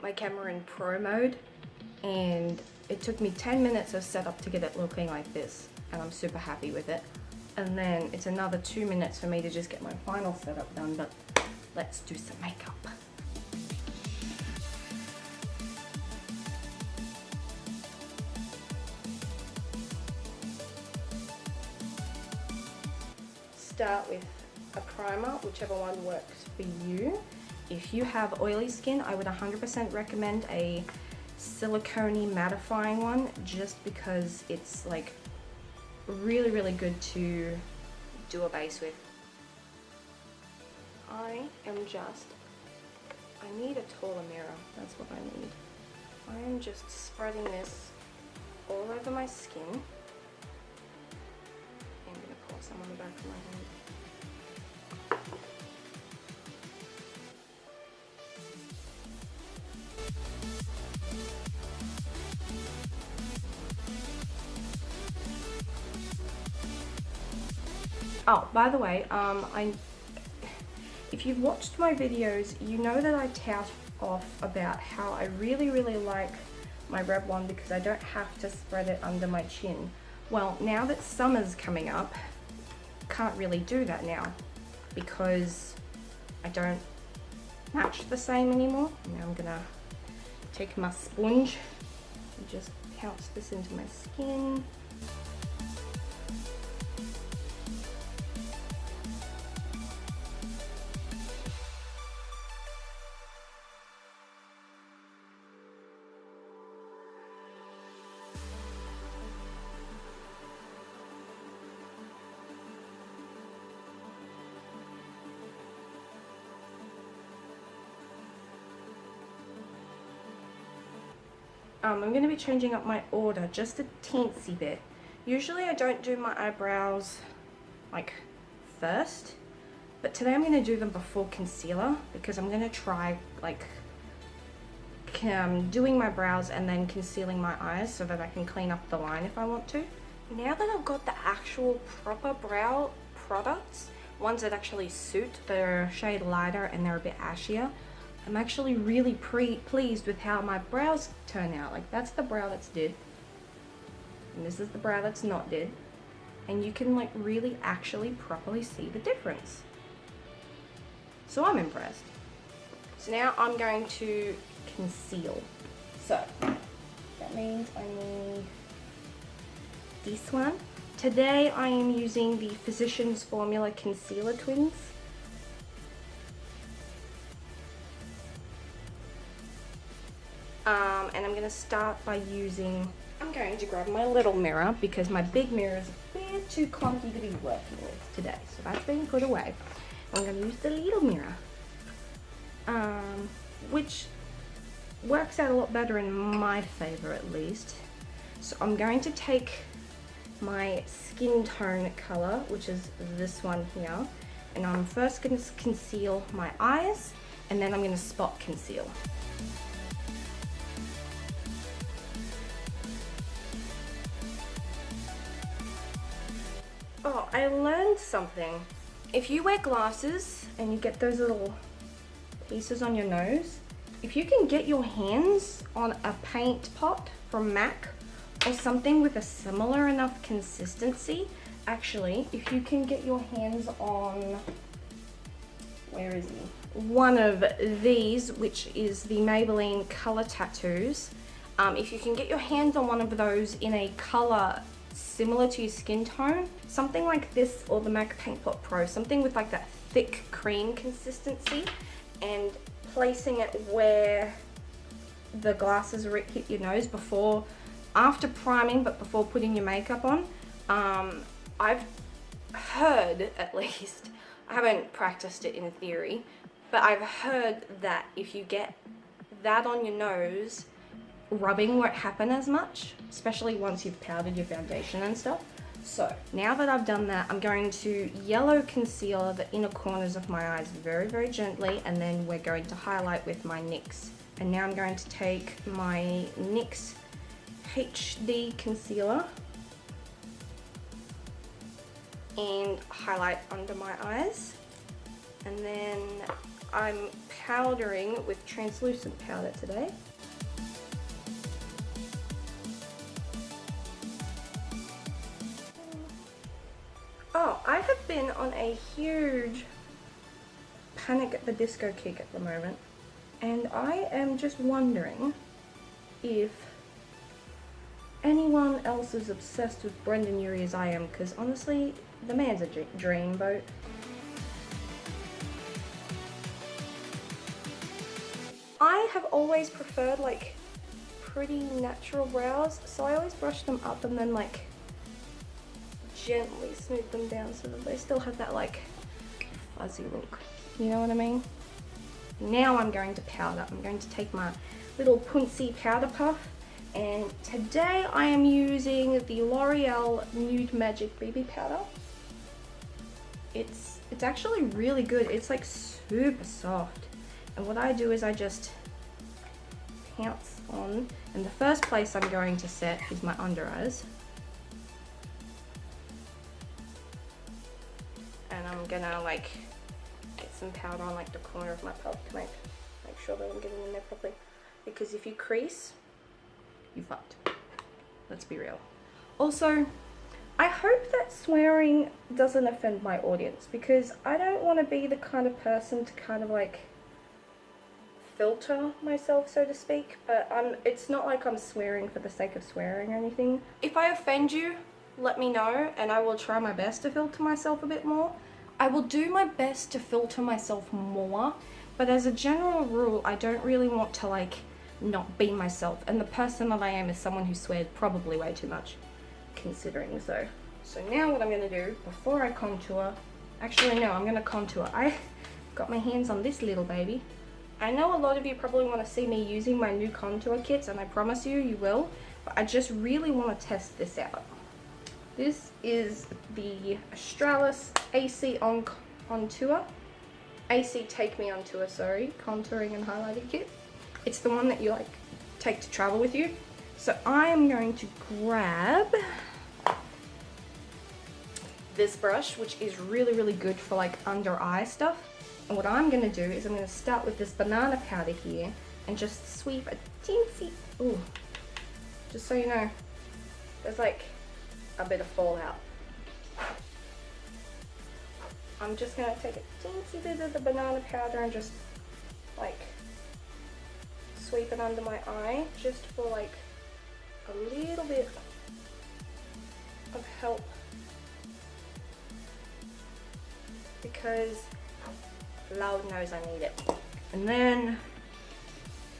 my camera in pro mode, and it took me 10 minutes of setup to get it looking like this, and I'm super happy with it. And then it's another 2 minutes for me to just get my final setup done, but let's do some makeup. Start with a primer, whichever one works for you. If you have oily skin, I would 100% recommend a silicone mattifying one, just because it's like really good to do a base with. I need a taller mirror, that's what I need. I am just spreading this all over my skin. I'm going to pour some on the back of my hand. Oh, by the way, if you've watched my videos, you know that I tout off about how I really like my Revlon because I don't have to spread it under my chin. Well, now that summer's coming up, can't really do that now because I don't match the same anymore. Now I'm gonna take my sponge and just pounce this into my skin. I'm going to be changing up my order just a teensy bit. Usually I don't do my eyebrows like first, but today I'm going to do them before concealer because I'm going to try like doing my brows and then concealing my eyes so that I can clean up the line if I want to. Now that I've got the actual proper brow products, ones that actually suit, they're a shade lighter and they're a bit ashier, I'm actually really pleased with how my brows turn out. Like, that's the brow that's did, and this is the brow that's not did, and you can like really actually properly see the difference. So I'm impressed. So now I'm going to conceal. So that means I need this one. Today I am using the Physicians Formula Concealer Twins. And I'm going to start by I'm going to grab my little mirror because my big mirror is a bit too clunky to be working with today. So that's being put away. I'm going to use the little mirror, which works out a lot better in my favor at least. So I'm going to take my skin tone color, which is this one here, and I'm first going to conceal my eyes, and then I'm going to spot conceal. Oh, I learned something. If you wear glasses and you get those little pieces on your nose, if you can get your hands on a paint pot from MAC or something with a similar enough consistency, actually, if you can get your hands on, where is he? One of these, which is the Maybelline Color Tattoos. If you can get your hands on one of those in a color similar to your skin tone, something like this or the MAC Paint Pot Pro, something with like that thick cream consistency, and placing it where the glasses hit your nose after priming but before putting your makeup on. I've heard, at least, I haven't practiced it in theory, but I've heard that if you get that on your nose, rubbing won't happen as much, especially once you've powdered your foundation and stuff. So now that I've done that, I'm going to yellow conceal the inner corners of my eyes very gently, and then we're going to highlight with my NYX. And now I'm going to take my NYX HD concealer and highlight under my eyes, and then I'm powdering with translucent powder today. Oh, I have been on a huge Panic at the Disco kick at the moment, and I am just wondering if anyone else is obsessed with Brendan Urie as I am, because honestly, the man's a dreamboat. I have always preferred like pretty natural brows, so I always brush them up and then like gently smooth them down so that they still have that like fuzzy look. You know what I mean? Now I'm going to powder. I'm going to take my little Puncy powder puff, and today I am using the L'Oreal Nude Magic BB powder. It's actually really good. It's like super soft. And what I do is I just pounce on, and the first place I'm going to set is my under eyes. And I'm gonna like get some powder on like the corner of my palette to make sure that I'm getting in there properly. Because if you crease, you fucked. Let's be real. Also, I hope that swearing doesn't offend my audience, because I don't want to be the kind of person to kind of like filter myself, so to speak, but it's not like I'm swearing for the sake of swearing or anything. If I offend you, let me know and I will try my best to filter myself a bit more. I will do my best to filter myself more, but as a general rule, I don't really want to like not be myself, and the person that I am is someone who swears probably way too much, considering so. So now what I'm going to do before I contour, actually no, I'm going to contour. I got my hands on this little baby. I know a lot of you probably want to see me using my new contour kits, and I promise you, you will, but I just really want to test this out. This is the Australis AC on Tour. AC Take Me on Tour, sorry, contouring and highlighting kit. It's the one that you like take to travel with you. So I am going to grab this brush, which is really, really good for like under eye stuff. And what I'm going to do is I'm going to start with this banana powder here and just sweep a teensy, ooh, just so you know, there's like a bit of fallout. I'm just going to take a teensy bit of the banana powder and just like sweep it under my eye, just for like a little bit of help, because Lord knows I need it. And then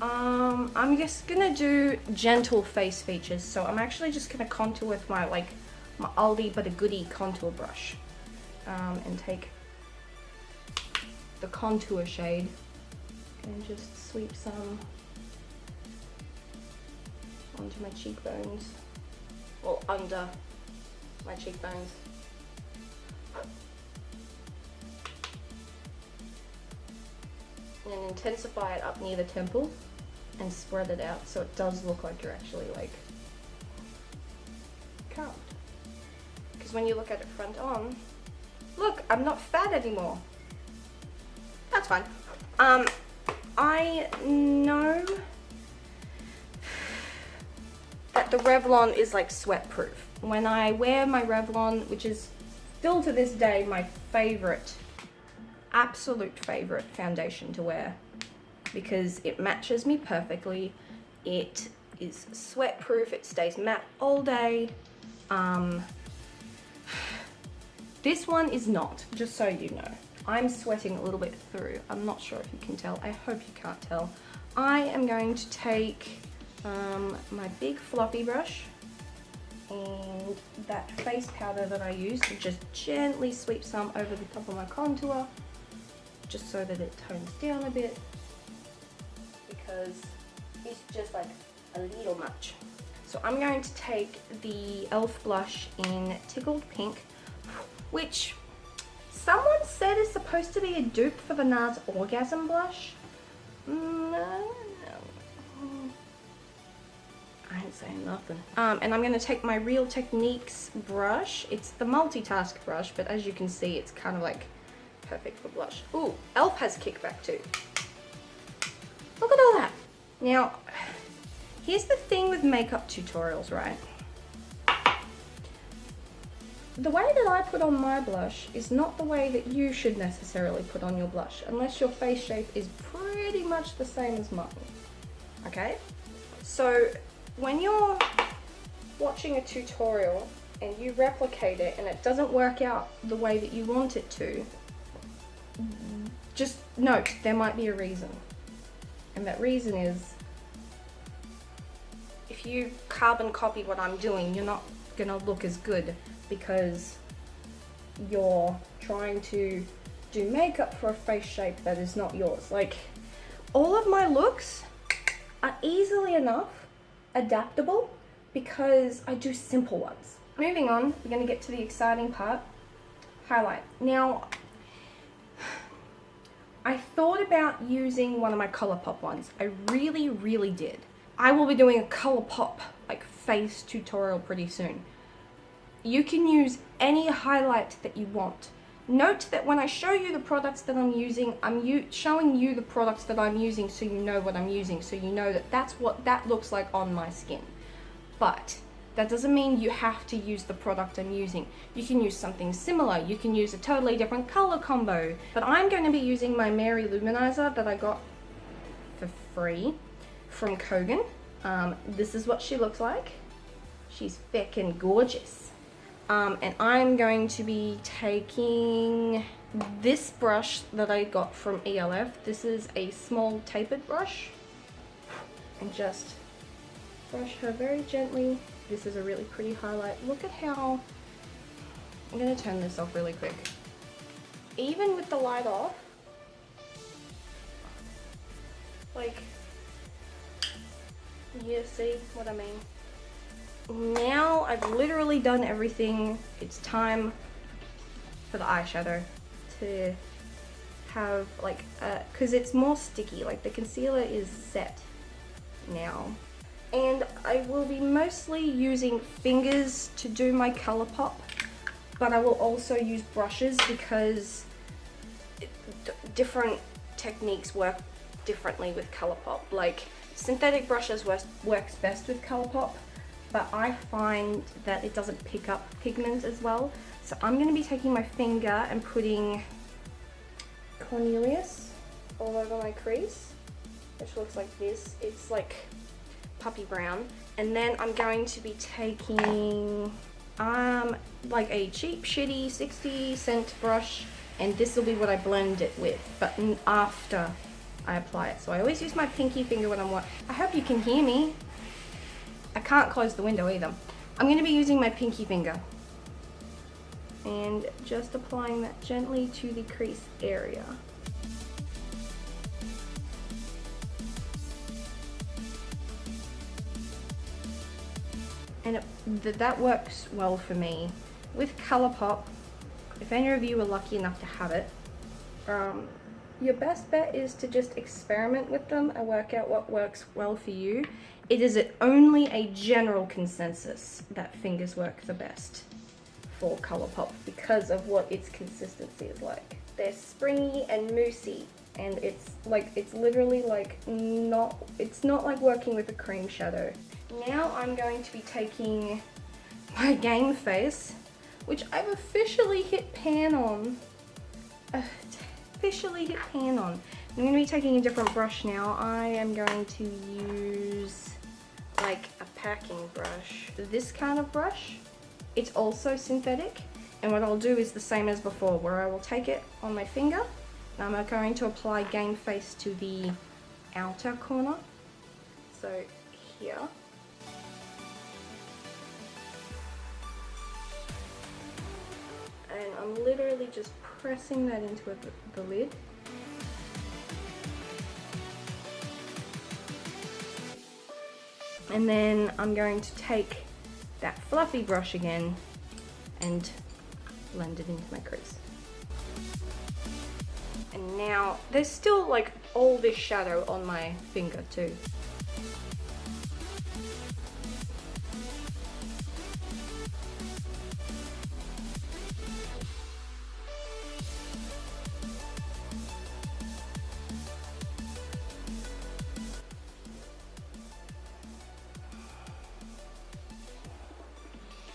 I'm just gonna do gentle face features, so I'm actually just gonna contour with my my oldie but a goodie contour brush, and take the contour shade and just sweep some onto my cheekbones, or under my cheekbones. And intensify it up near the temple and spread it out so it does look like you're actually like carved. Because when you look at it front on, look, I'm not fat anymore. That's fine. I know that the Revlon is like sweat proof. When I wear my Revlon, which is still to this day my favorite, absolute favorite foundation to wear, because it matches me perfectly, it is sweat proof, it stays matte all day. This one is not, just so you know. I'm sweating a little bit through. I'm not sure if you can tell. I hope you can't tell. I am going to take my big floppy brush and that face powder that I used to just gently sweep some over the top of my contour, just so that it tones down a bit, because it's just like a little much. So I'm going to take the e.l.f. blush in Tickled Pink, which someone said is supposed to be a dupe for the NARS Orgasm blush. No. I ain't saying nothing. And I'm going to take my Real Techniques brush. It's the multitask brush, but as you can see, it's kind of like perfect for blush. Ooh, e.l.f. has kickback too. Look at all that. Now, here's the thing with makeup tutorials, right? The way that I put on my blush is not the way that you should necessarily put on your blush, unless your face shape is pretty much the same as mine, okay? So when you're watching a tutorial and you replicate it and it doesn't work out the way that you want it to, just note there might be a reason. And that reason is, if you carbon copy what I'm doing, you're not gonna look as good because you're trying to do makeup for a face shape that is not yours. Like, all of my looks are easily enough adaptable because I do simple ones. Moving on, we're gonna get to the exciting part, highlight. Now, I thought about using one of my ColourPop ones. I really did. I will be doing a ColourPop like face tutorial pretty soon. You can use any highlight that you want. Note that when I show you the products that I'm using, I'm showing you the products that I'm using so you know what I'm using, so you know that that's what that looks like on my skin. But that doesn't mean you have to use the product I'm using. You can use something similar. You can use a totally different color combo. But I'm going to be using my Mary Luminizer that I got for free from Kogan. This is what she looks like. She's feckin' gorgeous. And I'm going to be taking this brush that I got from ELF. This is a small tapered brush. And just brush her very gently. This is a really pretty highlight. Look at how... I'm going to turn this off really quick. Even with the light off, like, you see what I mean? Now I've literally done everything. It's time for the eyeshadow to have like, because it's more sticky, like the concealer is set now. And I will be mostly using fingers to do my ColourPop, but I will also use brushes because different techniques work differently with ColourPop. Like, synthetic brushes works best with ColourPop, but I find that it doesn't pick up pigment as well. So I'm going to be taking my finger and putting Cornelius all over my crease, which looks like this. It's like puppy brown. And then I'm going to be taking like a cheap shitty 60-cent brush, and this will be what I blend it with, but after I apply it. So I always use my pinky finger when I'm I hope you can hear me. I can't close the window either. I'm going to be using my pinky finger and just applying that gently to the crease area. And that works well for me. With ColourPop, if any of you are lucky enough to have it, your best bet is to just experiment with them and work out what works well for you. It is only a general consensus that fingers work the best for ColourPop because of what its consistency is like. They're springy and moussey, and it's literally like it's not like working with a cream shadow. Now I'm going to be taking my Game Face, which I've officially hit pan on. I'm going to be taking a different brush now. I am going to use like a packing brush. This kind of brush. It's also synthetic, and what I'll do is the same as before, where I will take it on my finger and I'm going to apply Game Face to the outer corner. So here. And I'm literally just pressing that into the lid. And then I'm going to take that fluffy brush again and blend it into my crease. And now there's still like all this shadow on my finger too.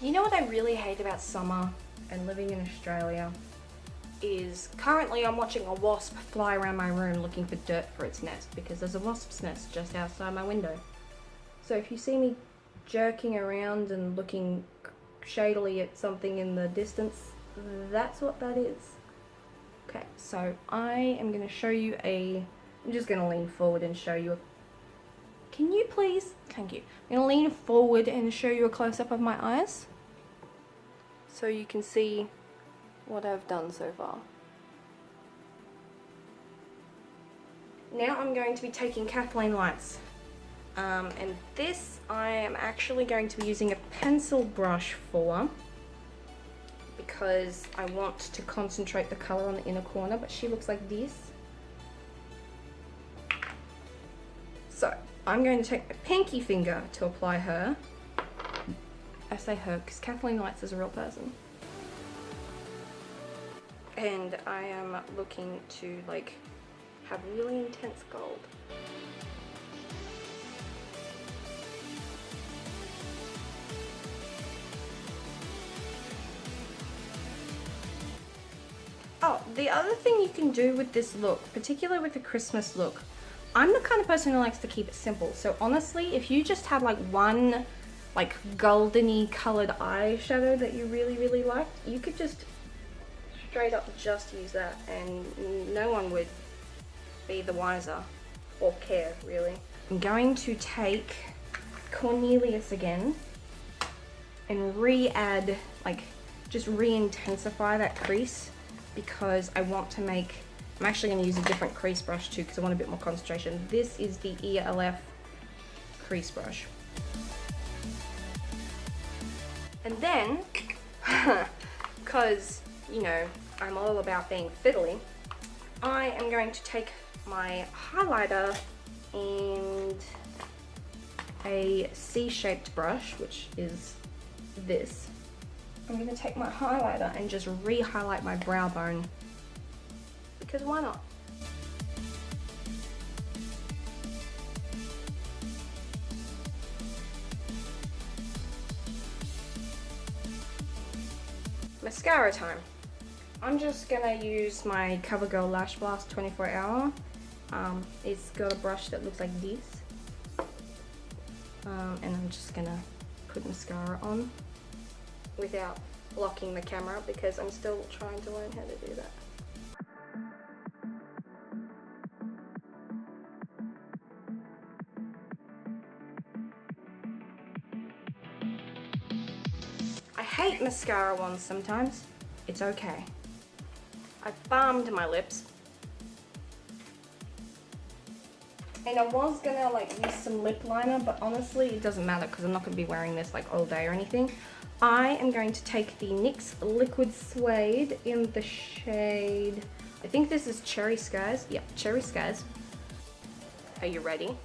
You know what I really hate about summer and living in Australia is currently I'm watching a wasp fly around my room looking for dirt for its nest because there's a wasp's nest just outside my window. So if you see me jerking around and looking shadily at something in the distance, that's what that is. Okay, so I am going to show you I'm just going to lean forward and show you can you please? Thank you. I'm going to lean forward and show you a close-up of my eyes so you can see what I've done so far. Now I'm going to be taking Kathleen lights. And this I am actually going to be using a pencil brush for because I want to concentrate the colour on the inner corner, but she looks like this. So I'm going to take my pinky finger to apply her. I say her because Kathleen Lights is a real person. And I am looking to like have really intense gold. Oh, the other thing you can do with this look, particularly with the Christmas look, I'm the kind of person who likes to keep it simple. So honestly, if you just have like one like goldeny colored eyeshadow that you really liked, you could just straight up just use that and no one would be the wiser or care really. I'm going to take Cornelius again and re-add, like just re-intensify that crease because I want to make, I'm actually going to use a different crease brush too because I want a bit more concentration. This is the ELF crease brush. And then, because, you know, I'm all about being fiddly, I am going to take my highlighter and a C-shaped brush, which is this. I'm going to take my highlighter and just re-highlight my brow bone, because why not? Mascara time. I'm just going to use my CoverGirl Lash Blast 24 Hour. It's got a brush that looks like this. And I'm just going to put mascara on without blocking the camera because I'm still trying to learn how to do that. I hate mascara ones sometimes. It's okay. I balmed my lips. And I was gonna like use some lip liner, but honestly it doesn't matter because I'm not gonna be wearing this like all day or anything. I am going to take the NYX Liquid Suede in the shade, I think this is Cherry Skies. Yep, Cherry Skies. Are you ready?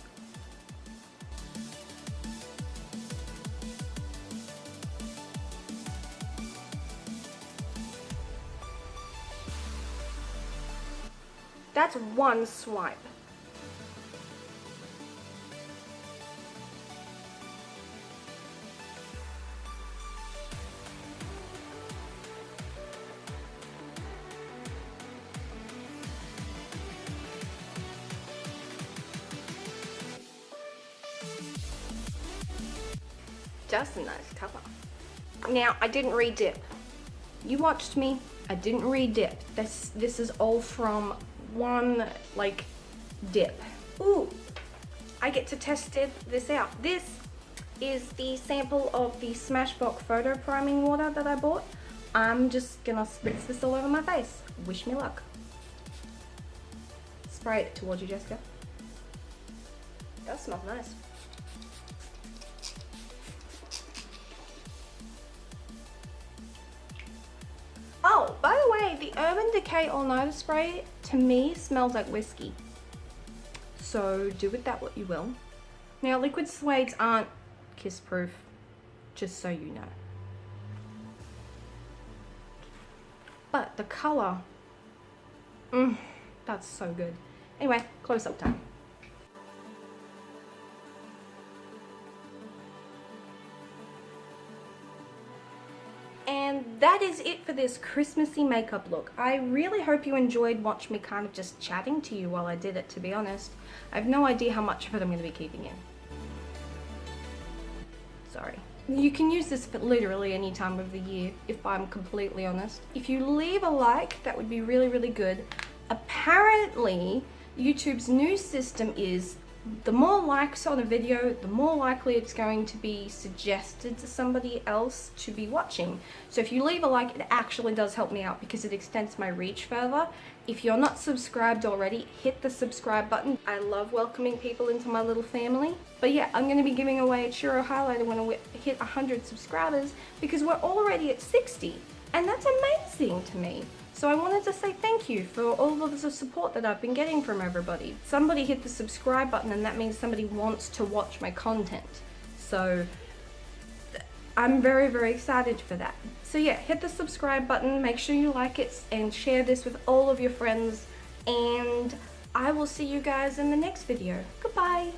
That's one swipe. That's a nice cover. Now, I didn't re-dip. You watched me. I didn't re-dip. This is all from one, like, dip. Ooh, I get to test this out. This is the sample of the Smashbox photo priming water that I bought. I'm just gonna spritz this all over my face. Wish me luck. Spray it towards you, Jessica. That smells nice. Oh, by the way, the Urban Decay All Nighter Spray to me smells like whiskey. So do with that what you will. Now, liquid suedes aren't kiss proof, just so you know. But the color, that's so good. Anyway, close up time. And that is it for this Christmassy makeup look. I really hope you enjoyed watching me kind of just chatting to you while I did it, to be honest. I have no idea how much of it I'm going to be keeping in. Sorry. You can use this for literally any time of the year, if I'm completely honest. If you leave a like, that would be really, really good. Apparently, YouTube's new system is the more likes on a video, the more likely it's going to be suggested to somebody else to be watching. So if you leave a like, it actually does help me out because it extends my reach further. If you're not subscribed already, hit the subscribe button. I love welcoming people into my little family. But yeah, I'm going to be giving away a churro highlighter when I hit 100 subscribers because we're already at 60. And that's amazing to me. So I wanted to say thank you for all of the support that I've been getting from everybody. Somebody hit the subscribe button and that means somebody wants to watch my content. So I'm very, very excited for that. So yeah, hit the subscribe button, make sure you like it and share this with all of your friends. And I will see you guys in the next video. Goodbye.